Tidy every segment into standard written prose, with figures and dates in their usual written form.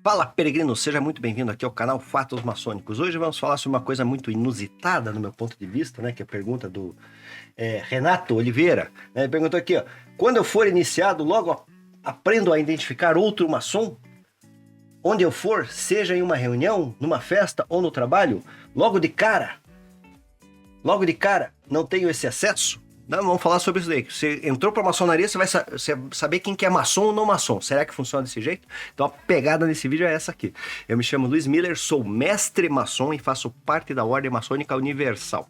Fala, peregrino, seja muito bem-vindo aqui ao canal Fatos Maçônicos. Hoje vamos falar sobre uma coisa muito inusitada no meu ponto de vista, né? Que é a pergunta do Renato Oliveira. Ele perguntou aqui, ó, quando eu for iniciado, logo aprendo a identificar outro maçom? Onde eu for, seja em uma reunião, numa festa ou no trabalho, logo de cara, não tenho esse acesso? Não, vamos falar sobre isso daí. Você entrou para a maçonaria, você vai saber quem que é maçom ou não maçom. Será que funciona desse jeito? Então a pegada nesse vídeo é essa aqui. Eu me chamo Luiz Miller, sou mestre maçom e faço parte da Ordem Maçônica Universal.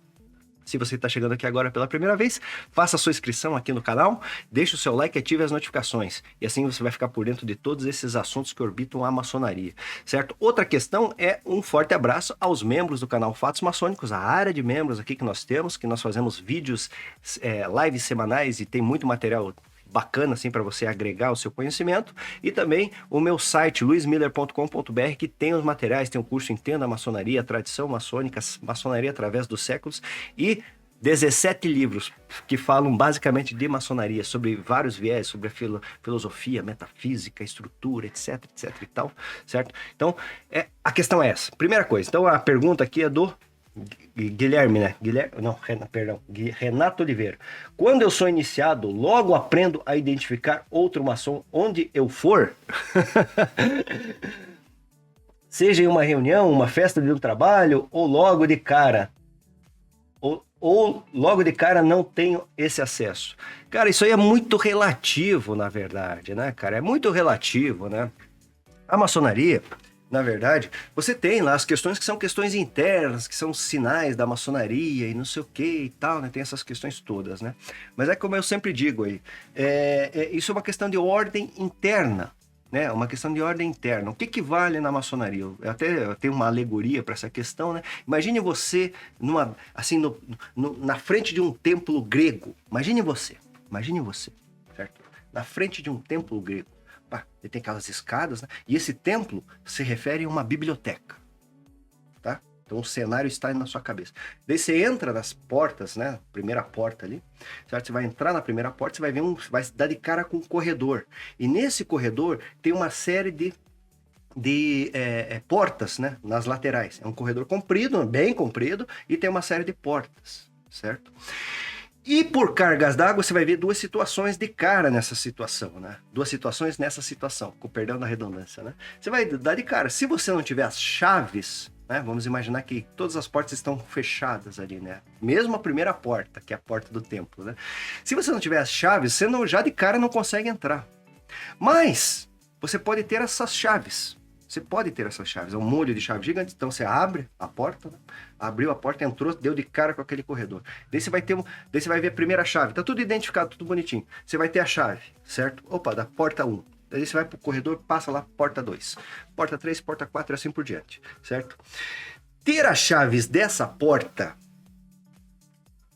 Se você está chegando aqui agora pela primeira vez, faça a sua inscrição aqui no canal, deixe o seu like e ative as notificações. E assim você vai ficar por dentro de todos esses assuntos que orbitam a maçonaria, certo? Outra questão é um forte abraço aos membros do canal Fatos Maçônicos, a área de membros aqui que nós temos, que nós fazemos vídeos, lives semanais e tem muito material bacana assim para você agregar o seu conhecimento, e também o meu site luizmiller.com.br, que tem os materiais, tem o curso Entenda a Maçonaria, Tradição Maçônica, Maçonaria através dos séculos, e 17 livros que falam basicamente de maçonaria, sobre vários viés, sobre a filosofia, metafísica, estrutura, etc, etc e tal, certo? Então, a questão é essa. Primeira coisa, então a pergunta aqui é do Guilherme, né? Renato Oliveira. Quando eu sou iniciado, logo aprendo a identificar outro maçom onde eu for? Seja em uma reunião, uma festa de um trabalho, ou logo de cara? Ou logo de cara não tenho esse acesso? Cara, isso aí é muito relativo, na verdade, né, cara? É muito relativo, né? A maçonaria, na verdade, você tem lá as questões que são questões internas, que são sinais da maçonaria e não sei o que e tal, né? Tem essas questões todas, né? Mas é como eu sempre digo aí, isso é uma questão de ordem interna, né? Uma questão de ordem interna. O que vale na maçonaria? Eu tenho uma alegoria para essa questão, né? Imagine você na frente de um templo grego. Imagine você, certo? Na frente de um templo grego. Ele tem aquelas escadas, né? E esse templo se refere a uma biblioteca, tá? Então o cenário está na sua cabeça. Daí você entra nas portas, né? Primeira porta ali, certo? Você vai entrar na primeira porta, você vai ver vai dar de cara com um corredor. E nesse corredor tem uma série de portas, né? Nas laterais. É um corredor comprido, bem comprido, e tem uma série de portas, certo? E por cargas d'água, você vai ver duas situações de cara nessa situação, né? Duas situações nessa situação, com perdão da redundância, né? Você vai dar de cara. Se você não tiver as chaves, né? Vamos imaginar que todas as portas estão fechadas ali, né? Mesmo a primeira porta, que é a porta do templo, né? Se você não tiver as chaves, você já de cara não consegue entrar. Mas você pode ter essas chaves. Você pode ter essas chaves, é um molho de chave gigante. Então você abre a porta, né? Abriu a porta, entrou, deu de cara com aquele corredor. Daí você vai ver a primeira chave, tá tudo identificado, tudo bonitinho. Você vai ter a chave, certo? Opa, da porta 1. Daí você vai pro corredor, passa lá, porta 2. Porta 3, porta 4 e assim por diante, certo? Ter as chaves dessa porta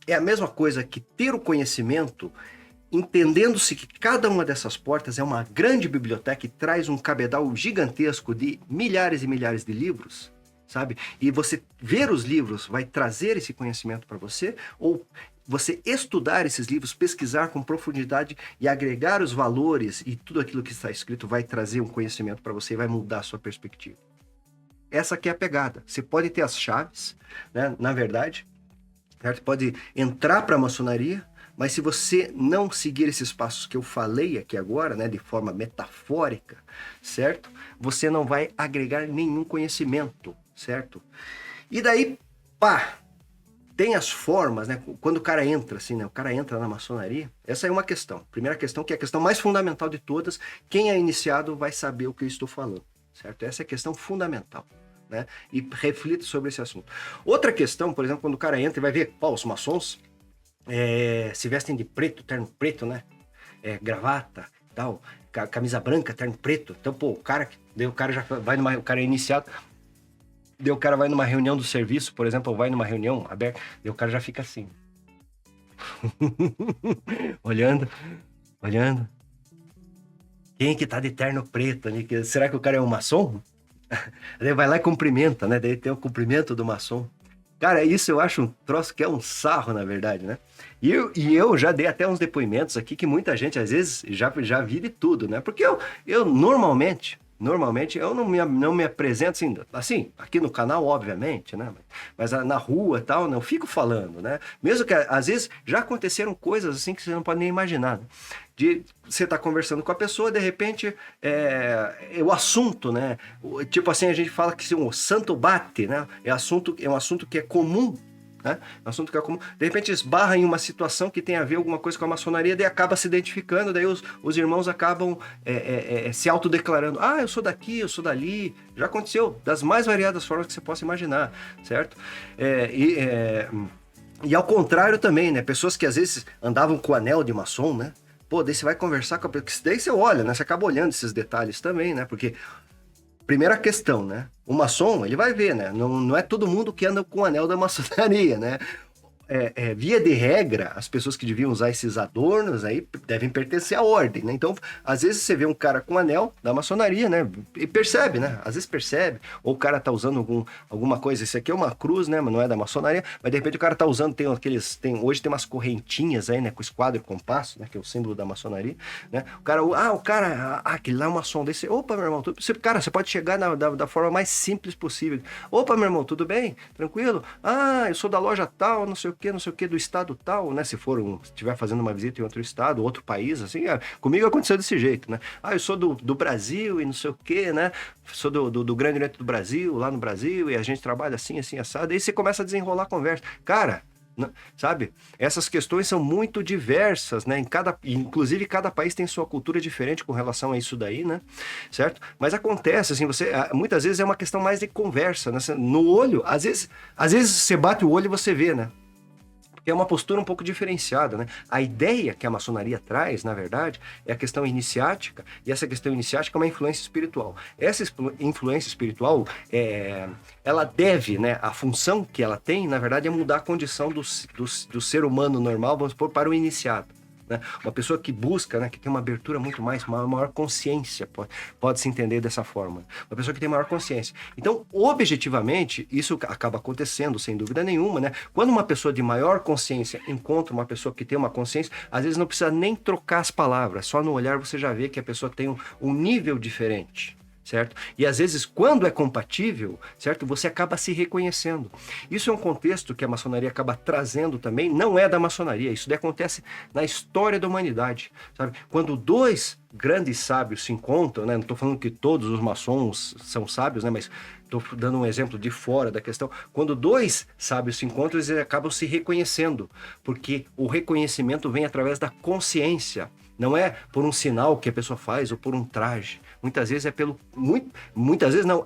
é a mesma coisa que ter o conhecimento, entendendo-se que cada uma dessas portas é uma grande biblioteca e traz um cabedal gigantesco de milhares e milhares de livros, sabe? E você ver os livros vai trazer esse conhecimento para você, ou você estudar esses livros, pesquisar com profundidade e agregar os valores e tudo aquilo que está escrito vai trazer um conhecimento para você e vai mudar a sua perspectiva. Essa aqui é a pegada. Você pode ter as chaves, né? Na verdade, certo? Pode entrar para a maçonaria, mas se você não seguir esses passos que eu falei aqui agora, né, de forma metafórica, certo? Você não vai agregar nenhum conhecimento, certo? E daí, tem as formas, né? Quando o cara entra, assim, né? O cara entra na maçonaria, essa é uma questão. Primeira questão, que é a questão mais fundamental de todas, quem é iniciado vai saber o que eu estou falando, certo? Essa é a questão fundamental, né? E reflita sobre esse assunto. Outra questão, por exemplo, quando o cara entra e vai ver, os maçons se vestem de preto, terno preto, né? Gravata, tal, camisa branca, terno preto. Então, o cara já vai o cara é iniciado, daí o cara vai numa reunião do serviço, por exemplo, ou vai numa reunião aberta, daí o cara já fica assim. olhando. Quem que tá de terno preto, né? Será que o cara é um maçom? Daí vai lá e cumprimenta, né? Daí tem o cumprimento do maçom. Cara, isso eu acho um troço que é um sarro, na verdade, né? E eu já dei até uns depoimentos aqui que muita gente, às vezes, já vi de tudo, né? Porque eu normalmente, Normalmente eu não me apresento assim, aqui no canal, obviamente, né? Mas na rua e tal, né? Eu fico falando, né? Mesmo que às vezes já aconteceram coisas assim que você não pode nem imaginar, né? De você estar conversando com a pessoa, de repente, o assunto, né? Tipo assim, a gente fala que se o santo bate, né? É um assunto que é comum, né? É um assunto que é comum. De repente esbarra em uma situação que tem a ver alguma coisa com a maçonaria, daí acaba se identificando, daí os irmãos acabam se autodeclarando. Ah, eu sou daqui, eu sou dali. Já aconteceu das mais variadas formas que você possa imaginar, certo? E ao contrário também, né? Pessoas que às vezes andavam com o anel de maçom, né? Pô, daí você vai conversar com a pessoa, daí você olha, né? Você acaba olhando esses detalhes também, né? Porque primeira questão, né? O maçom, ele vai ver, né? Não é todo mundo que anda com o anel da maçonaria, né? Via de regra, as pessoas que deviam usar esses adornos aí devem pertencer à ordem, né? Então, às vezes você vê um cara com anel da maçonaria, né? E percebe, né? Às vezes percebe. Ou o cara tá usando alguma coisa. Isso aqui é uma cruz, né? Mas não é da maçonaria. Mas de repente o cara tá usando, hoje tem umas correntinhas aí, né? Com esquadro e compasso, né? Que é o símbolo da maçonaria, né? Aquele lá é um maçom desse. Opa, meu irmão, cara, você pode chegar da forma mais simples possível. Opa, meu irmão, tudo bem? Tranquilo? Ah, eu sou da loja tal, não sei o que, do estado tal, né? Se estiver fazendo uma visita em outro estado, outro país, assim, comigo aconteceu desse jeito, né? Ah, eu sou do Brasil e não sei o que, né? Sou do Grande Oriente do Brasil, lá no Brasil, e a gente trabalha assim, assado. Aí você começa a desenrolar a conversa. Cara, sabe? Essas questões são muito diversas, né? Inclusive, cada país tem sua cultura diferente com relação a isso daí, né? Certo? Mas acontece, assim, muitas vezes é uma questão mais de conversa, né? No olho, às vezes você bate o olho e você vê, né? É uma postura um pouco diferenciada, né? A ideia que a maçonaria traz, na verdade, é a questão iniciática, e essa questão iniciática é uma influência espiritual. Essa influência espiritual, ela deve, né? A função que ela tem, na verdade, é mudar a condição do ser humano normal, vamos supor, para o iniciado. Né? Uma pessoa que busca, né, que tem uma abertura muito mais, uma maior consciência, pode se entender dessa forma. Uma pessoa que tem maior consciência. Então, objetivamente, isso acaba acontecendo, sem dúvida nenhuma, né? Quando uma pessoa de maior consciência encontra uma pessoa que tem uma consciência, às vezes não precisa nem trocar as palavras, só no olhar você já vê que a pessoa tem um nível diferente. Certo? E às vezes, quando é compatível, certo? Você acaba se reconhecendo. Isso é um contexto que a maçonaria acaba trazendo também, não é da maçonaria, isso acontece na história da humanidade, sabe? Quando dois grandes sábios se encontram, né? Não estou falando que todos os maçons são sábios, né? Mas estou dando um exemplo de fora da questão. Quando dois sábios se encontram, eles acabam se reconhecendo, porque o reconhecimento vem através da consciência. Não é por um sinal que a pessoa faz ou por um traje. Muitas vezes muitas vezes não,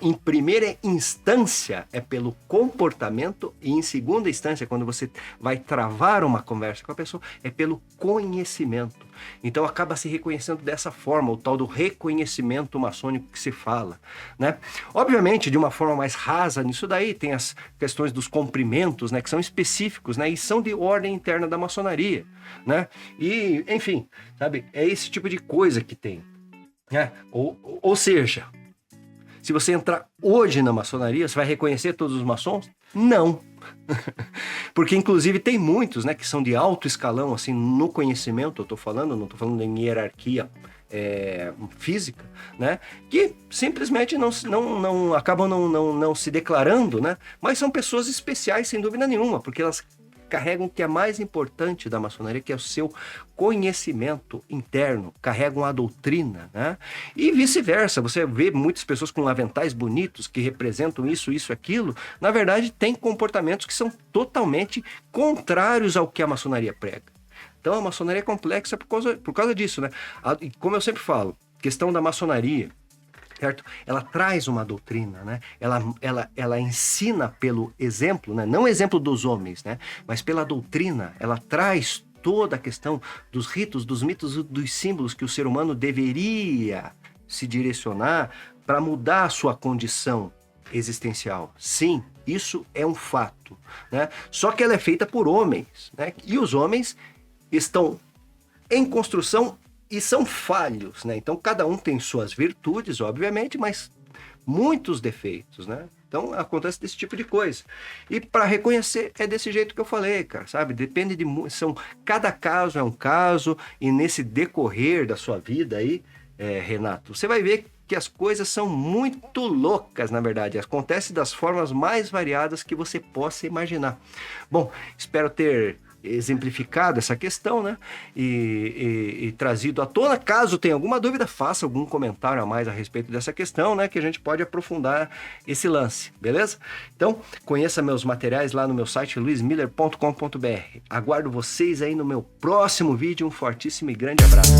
em primeira instância é pelo comportamento, e em segunda instância, quando você vai travar uma conversa com a pessoa, é pelo conhecimento. Então acaba se reconhecendo dessa forma, o tal do reconhecimento maçônico que se fala, né? Obviamente, de uma forma mais rasa nisso daí, tem as questões dos cumprimentos, né, que são específicos, né, e são de ordem interna da maçonaria, né? E, enfim, sabe, é esse tipo de coisa que tem. Ou seja, se você entrar hoje na maçonaria, você vai reconhecer todos os maçons? Não. Porque, inclusive, tem muitos, né, que são de alto escalão, assim, no conhecimento, não estou falando em hierarquia física, né, que simplesmente acabam não se declarando, né, mas são pessoas especiais, sem dúvida nenhuma, porque elas carregam o que é mais importante da maçonaria, que é o seu conhecimento interno, carregam a doutrina, né? E vice-versa, você vê muitas pessoas com aventais bonitos que representam isso, aquilo, na verdade tem comportamentos que são totalmente contrários ao que a maçonaria prega. Então a maçonaria é complexa por causa disso, né? Como eu sempre falo, questão da maçonaria, certo? Ela traz uma doutrina, né? Ela ensina pelo exemplo, né? Não o exemplo dos homens, né? Mas pela doutrina, ela traz toda a questão dos ritos, dos mitos, dos símbolos que o ser humano deveria se direcionar para mudar a sua condição existencial. Sim, isso é um fato, né? Só que ela é feita por homens, né? E os homens estão em construção e são falhos, né? Então, cada um tem suas virtudes, obviamente, mas muitos defeitos, né? Então, acontece desse tipo de coisa. E para reconhecer, é desse jeito que eu falei, cara, sabe? Depende de... Cada caso é um caso, e nesse decorrer da sua vida aí, Renato, você vai ver que as coisas são muito loucas, na verdade. Acontece das formas mais variadas que você possa imaginar. Bom, espero ter exemplificado essa questão, né? E trazido à tona. Caso tenha alguma dúvida, faça algum comentário a mais a respeito dessa questão, né? Que a gente pode aprofundar esse lance, beleza? Então, conheça meus materiais lá no meu site luismiller.com.br. Aguardo vocês aí no meu próximo vídeo. Um fortíssimo e grande abraço.